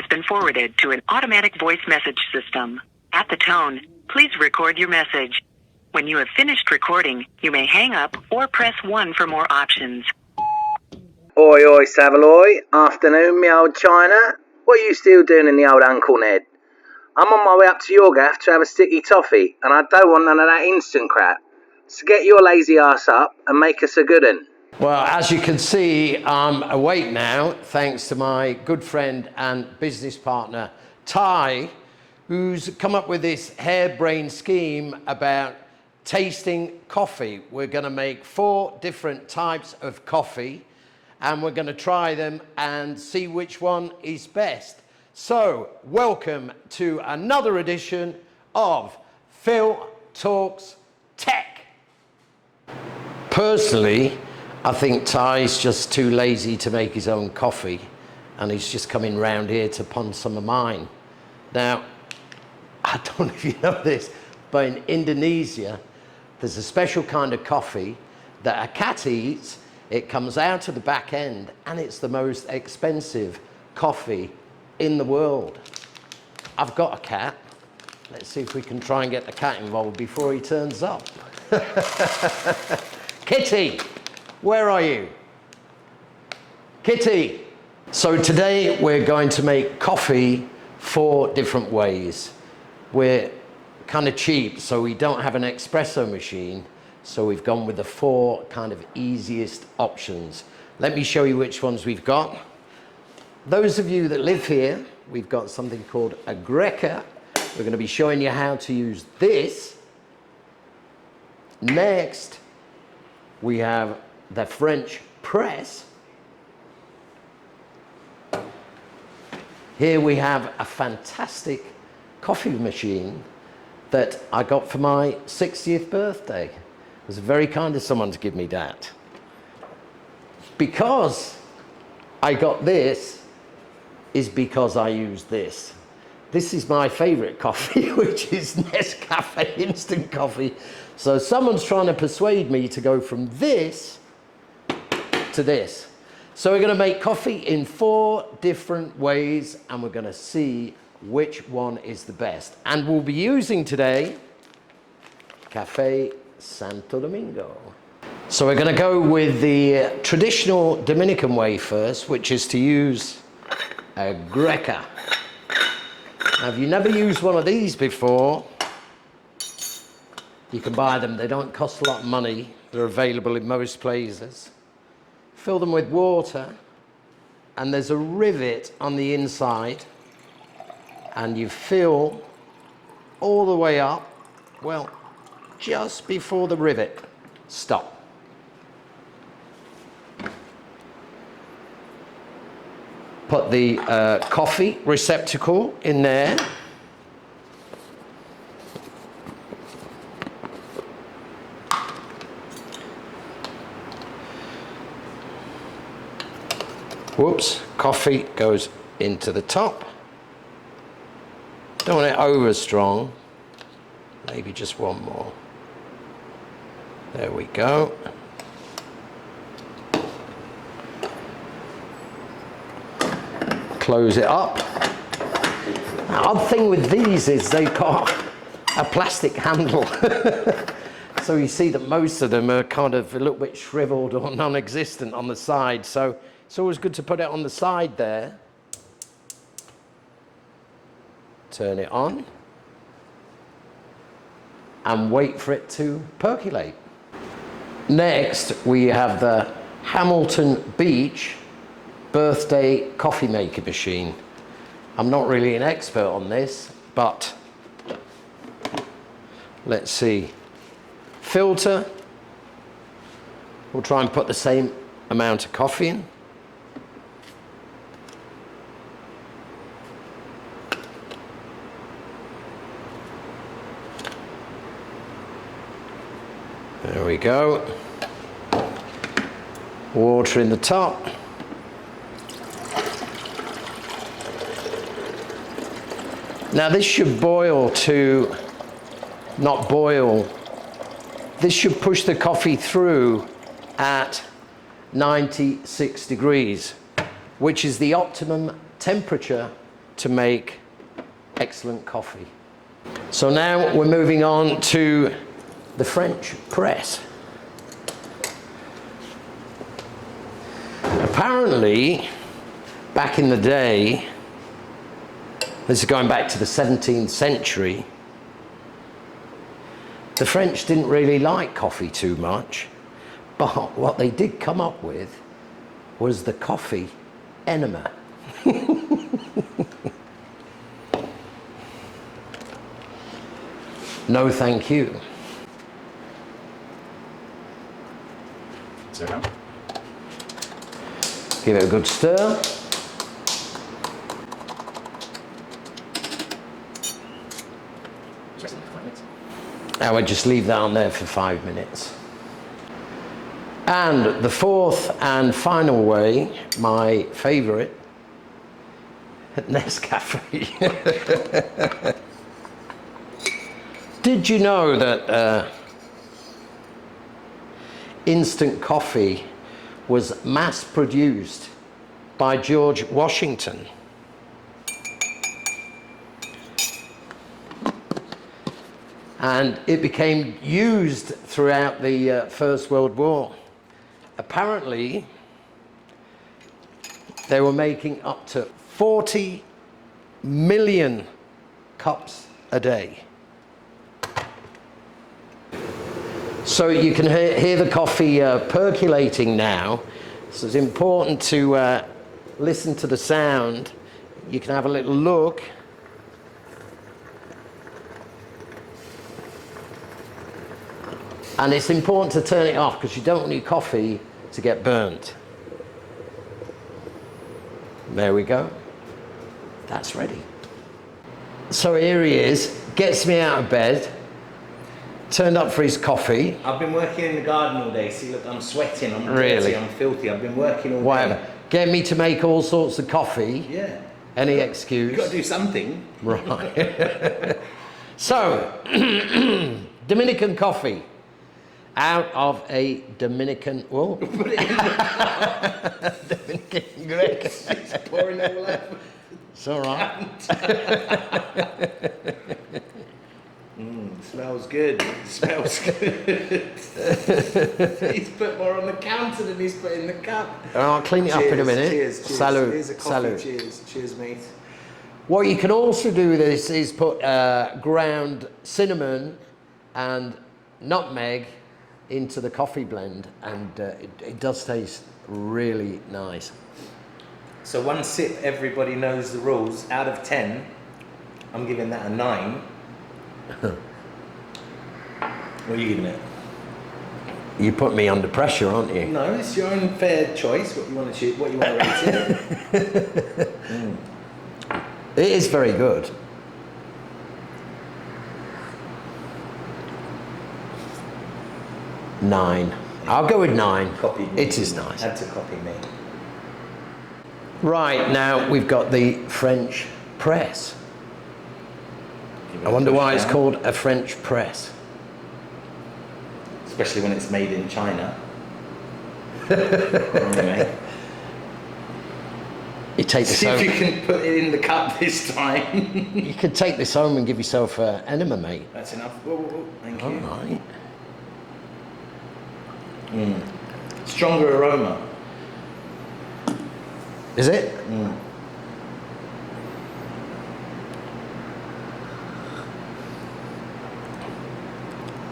has been forwarded to an automatic voice message system. At the tone, please record your message. When you have finished recording, you may hang up or press 1 for more options. Oi, oi, Savaloy. Afternoon, me old China. What are you still doing in the old Uncle Ned? I'm on my way up to your gaff to have a sticky toffee, and I don't want none of that instant crap. So get your lazy ass up and make us a good un. Well, as you can see, I'm awake now, thanks to my good friend and business partner, Ty, who's come up with this harebrained scheme about tasting coffee. We're going to make 4 different types of coffee, and we're going to try them and see which one is best. So, welcome to another edition of Phil Talks Tech. Personally, I think Ty's just too lazy to make his own coffee, and he's just coming round here to pond some of mine. Now, I don't know if you know this, but in Indonesia, there's a special kind of coffee that a cat eats. It comes out of the back end, and it's the most expensive coffee in the world. I've got a cat. Let's see if we can try and get the cat involved before he turns up. Kitty! Where are you? Kitty! So today we're going to make coffee 4 different ways. We're kind of cheap, so we don't have an espresso machine, so we've gone with the 4 kind of easiest options. Let me show you which ones we've got. Those of you that live here, we've got something called a greca. We're going to be showing you how to use this. Next, we have the French press. Here we have a fantastic coffee machine that I got for my 60th birthday. It was very kind of someone to give me that. Because I got this is because I use this. This is my favorite coffee, which is Nescafe Instant Coffee. So someone's trying to persuade me to go from this to this. So we're going to make coffee in 4 different ways, and we're going to see which one is the best. And we'll be using today Cafe Santo Domingo. So we're going to go with the traditional Dominican way first, which is to use a greca. Now, if you've never used one of these before, you can buy them. They don't cost a lot of money. They're available in most places. Fill them with water, and there's a rivet on the inside, and you fill all the way up, well, just before the rivet. Stop. Put the coffee receptacle in there. Whoops, coffee goes into the top. Don't want it over strong. Maybe just one more. There we go. Close it up. The odd thing with these is they've got a plastic handle. So you see that most of them are kind of a little bit shriveled or non-existent on the side. So it's always good to put it on the side there. Turn it on. And wait for it to percolate. Next, we have the Hamilton Beach birthday coffee maker machine. I'm not really an expert on this, but let's see. Filter. We'll try and put the same amount of coffee in. There we go. Water in the top. Now this should boil to, not boil, this should push the coffee through at 96 degrees, which is the optimum temperature to make excellent coffee. So now we're moving on to the French press. Apparently, back in the day, this is going back to the 17th century, the French didn't really like coffee too much, but what they did come up with was the coffee enema. No, thank you. So, Give it a good stir. Now I just leave that on there for 5 minutes. And the fourth and final way, my favorite, Nescafe. Did you know that instant coffee was mass produced by George Washington? And it became used throughout the First World War. Apparently, they were making up to 40 million cups a day. So you can hear the coffee percolating now. So it's important to listen to the sound. You can have a little look. And it's important to turn it off because you don't want your coffee to get burnt. There we go. That's ready. So here he is, gets me out of bed, turned up for his coffee. I've been working in the garden all day. See, look, I'm sweating, I'm Really? dirty, I'm filthy. I've been working all Whatever. day. Get me to make all sorts of coffee. Yeah. Any excuse. You've got to do something. Right. So, Dominican coffee. Out of a Dominican, whoa. Dominican greca. It's pouring all over. It's all right. Smells good. Smells good. He's put more on the counter than he's put in the cup. I'll clean it up in a minute. Cheers. Salud. Here's a coffee. Salud. Cheers, mate. What you can also do with this is put ground cinnamon and nutmeg into the coffee blend, and it does taste really nice. So one sip, everybody knows the rules. Out of 10, I'm giving that a 9. What are you giving it? You put me under pressure, aren't you? No, it's your own fair choice. What you want to choose, what you want to rate it. It is very good. Nine. I'll go with 9. Copy me. It is nice. Had to copy me. Right, now we've got the French press. I wonder why it's called a French press. Especially when it's made in China. Anyway. You take this See if home. you can put it in the cup this time. You could take this home and give yourself an enema, mate. That's enough. Whoa. Thank All you. right. Stronger aroma. Is it?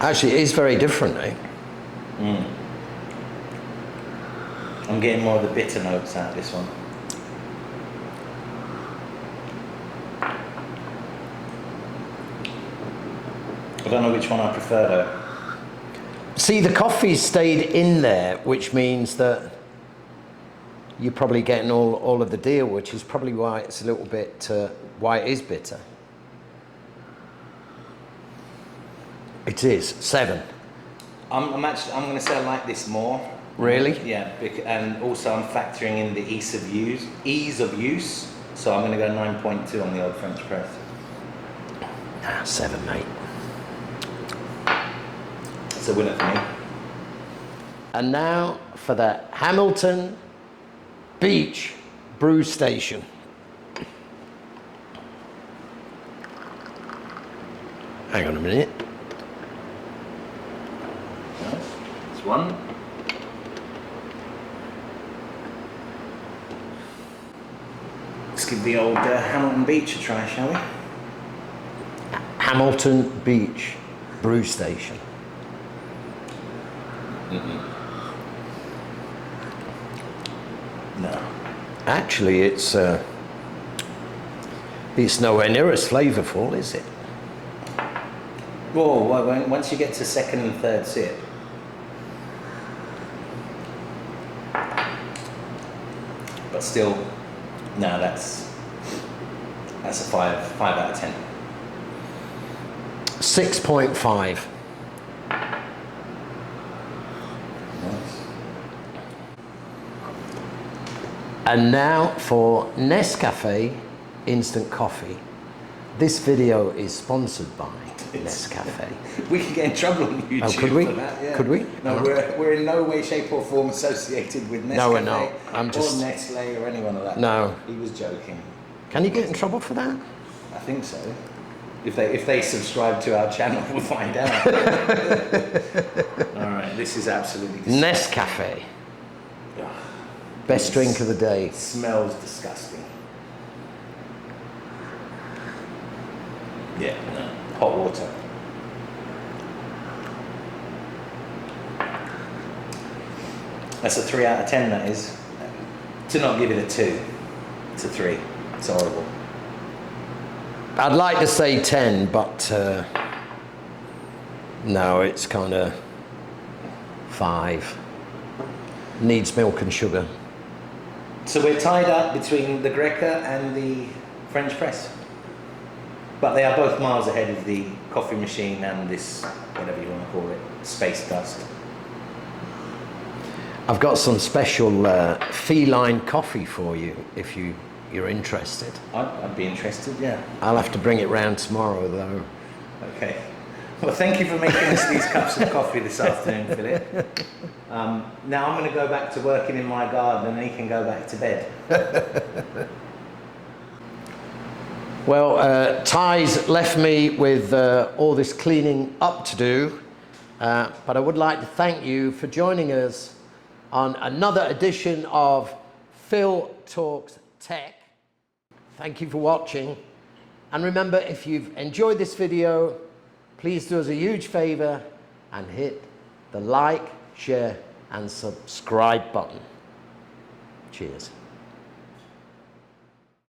Actually, it is very different, eh? I'm getting more of the bitter notes out of this one. I don't know which one I prefer though. See, the coffee stayed in there, which means that you're probably getting all of the deal, which is probably why it's a little bit, why it is bitter. It is 7. I'm going to say I like this more. Really? Yeah, and also I'm factoring in the ease of use. So I'm going to go 9.2 on the old French press. 7, mate. It's a winner for me. And now for the Hamilton Beach Brew Station. Hang on a minute. That's one. Let's give the old Hamilton Beach a try, shall we? Hamilton Beach Brew Station. No. Actually, it's nowhere near as flavorful, is it? Whoa, well, once you get to second and third sip. But still, no, that's a 5 out of 10. 6.5. Nice. And now for Nescafe Instant Coffee. This video is sponsored by Nescafe. We could get in trouble on YouTube. Oh, could we? For that, yeah. Could we? No, we're in no way, shape or form associated with Nescafe. No, we're not. I'm or just... Nestle or anyone of that. No. He was joking. Can you get in trouble for that? I think so. If they subscribe to our channel, we'll find out. All right, this is absolutely disgusting. Nescafe. Best drink of the day. It smells disgusting. Yeah, no. Hot water. That's a 3 out of 10, that is. To not give it a 2, it's a 3. It's horrible. I'd like to say 10, but no, it's kind of 5. Needs milk and sugar. So we're tied up between the greca and the French press. But they are both miles ahead of the coffee machine and this, whatever you want to call it, space dust. I've got some special feline coffee for you if you're interested. I'd be interested, yeah. I'll have to bring it round tomorrow though. Okay. Well, thank you for making us these cups of coffee this afternoon, Philip. Now I'm going to go back to working in my garden and he can go back to bed. Well, Ty's left me with all this cleaning up to do, but I would like to thank you for joining us on another edition of Phil Talks Tech. Thank you for watching. And remember, if you've enjoyed this video, please do us a huge favor and hit the like, share, and subscribe button. Cheers.